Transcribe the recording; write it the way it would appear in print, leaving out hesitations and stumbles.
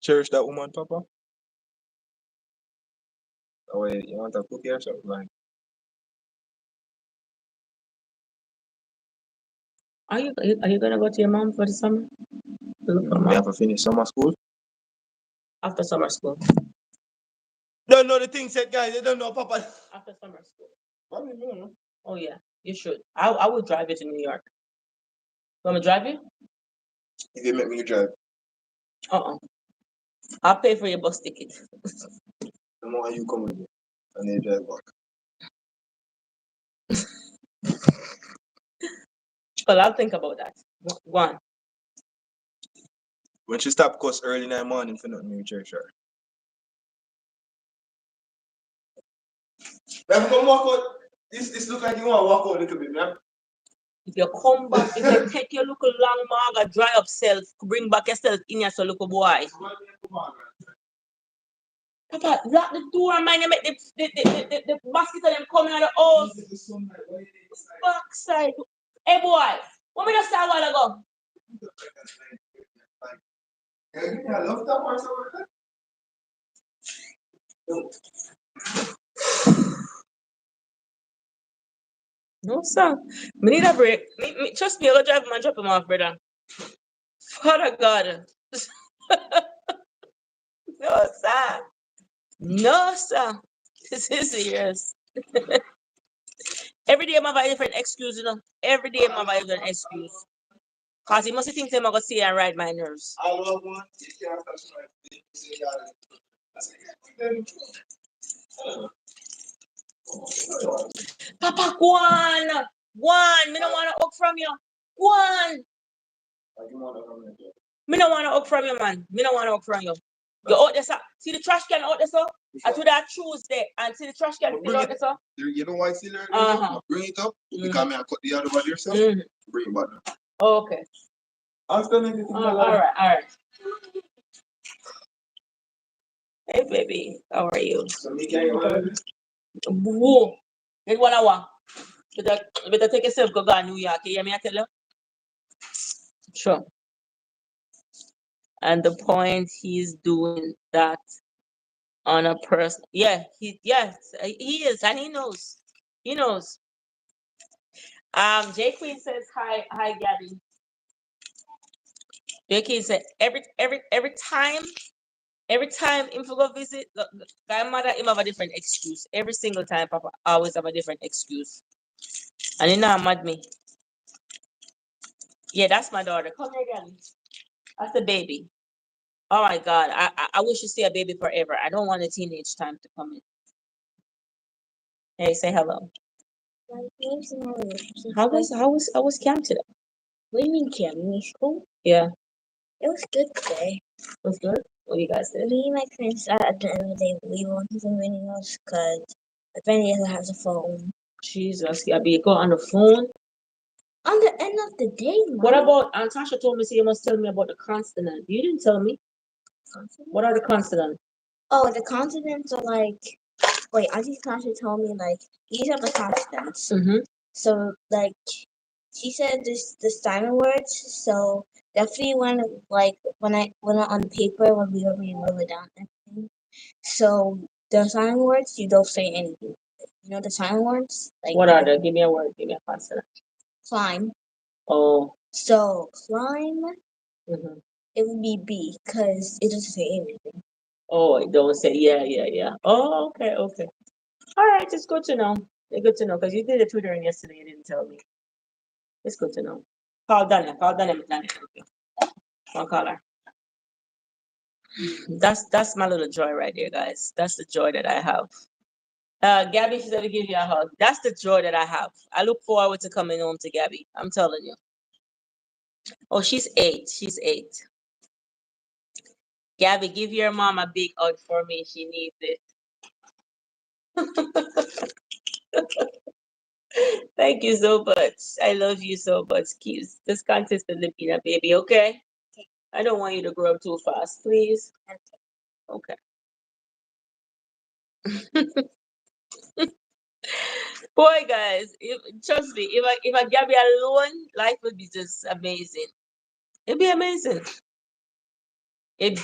cherish that woman, Papa? Or you want to cook or something like? Are you gonna go to your mom for the summer? We have to finish summer school. After summer school. Don't know the thing said, guys. They don't know, Papa. After summer school. Probably no. Oh yeah, you should. I will drive you to New York. You want me to drive you? If you make me drive. I'll pay for your bus ticket. The more you come with me, and they drive back. Well, I'll think about that. One. When she stop cuss early in the morning for nothing, you cherish her. Let me walk out. This look like you want to walk out a little bit, man. If you come back, if you take your little long marga, dry up self, bring back yourself in your little boy. Papa, lock the door, man. You make the basket of them coming out of the house. Backside. Hey, boy. What me just say a while ago? I love that part No, sir. Me need a break. Trust me, I'll drive him and drop him off, brother. Father God. No, sir. No, sir. This is serious. Every day I have a different excuse, you know. Every day I have a different excuse. Because he must think I'm going to see and ride my nerves. I love one. Papa, go on. Go on. Me don't want to up from you. Go on. Me don't want to up from you, man. Me don't want to up from you. You out there, sir. See the trash can out there, sir? I do that Tuesday. And see the trash can fill out there, sir? You know why I see there? Bring it up. Because I cut the other one yourself. Bring it back now. Okay. Ask them anything. All right. Hey, baby. How are you? So me can you Whoa. Get 1 hour. Better take yourself go to New York. You hear me? I tell you? Sure. And the point he's doing that on a person. Yeah, he is, and he knows. He knows. J Queen says hi, Gabby. J Queen said every time him for go visit, grandmother him have a different excuse. Every single time, Papa always have a different excuse. And he not mad me. Yeah, that's my daughter. Come here, Gabby. That's the baby. Oh my God, I wish you stay a baby forever. I don't want a teenage time to come in. Hey, say hello. How was camp today? What do you mean camp? You mean school? Yeah. It was good today. It was good? What you guys did? Me and my friends at the end of the day we wanted some videos because my friend doesn't have a phone. Jesus, Gabby, you go on the phone? On the end of the day, Mom. What about Tasha told me you must tell me about the consonant. You didn't tell me. Consonant? What are the consonants? Oh, the consonants are like Auntie Tasha told me these are the consonants. Mm-hmm. So she said the silent words. So definitely when I on the paper when we were reading it down and everything. So the silent words you don't say anything. You know the silent words? What are they? Give me a word. Give me a consonant. Climb. Oh. So climb. Mm-hmm. It would be B because it doesn't say anything. Oh, it don't say yeah. Oh, okay. All right, it's good to know. It's good to know because you did the tutoring yesterday. You didn't tell me. It's good to know. Call Dania. I'll call her. That's my little joy right there, guys. That's the joy that I have. Gabby, she's gonna give you a hug. That's the joy that I have. I look forward to coming home to Gabby. I'm telling you. Oh, she's 8. Gabby, give your mom a big hug for me. She needs it. Thank you so much. I love you so much. Keep just consistently being a baby, okay? I don't want you to grow up too fast, please. Okay. Boy, guys, trust me, if I Gabby alone, life would be just amazing. It'd be amazing. It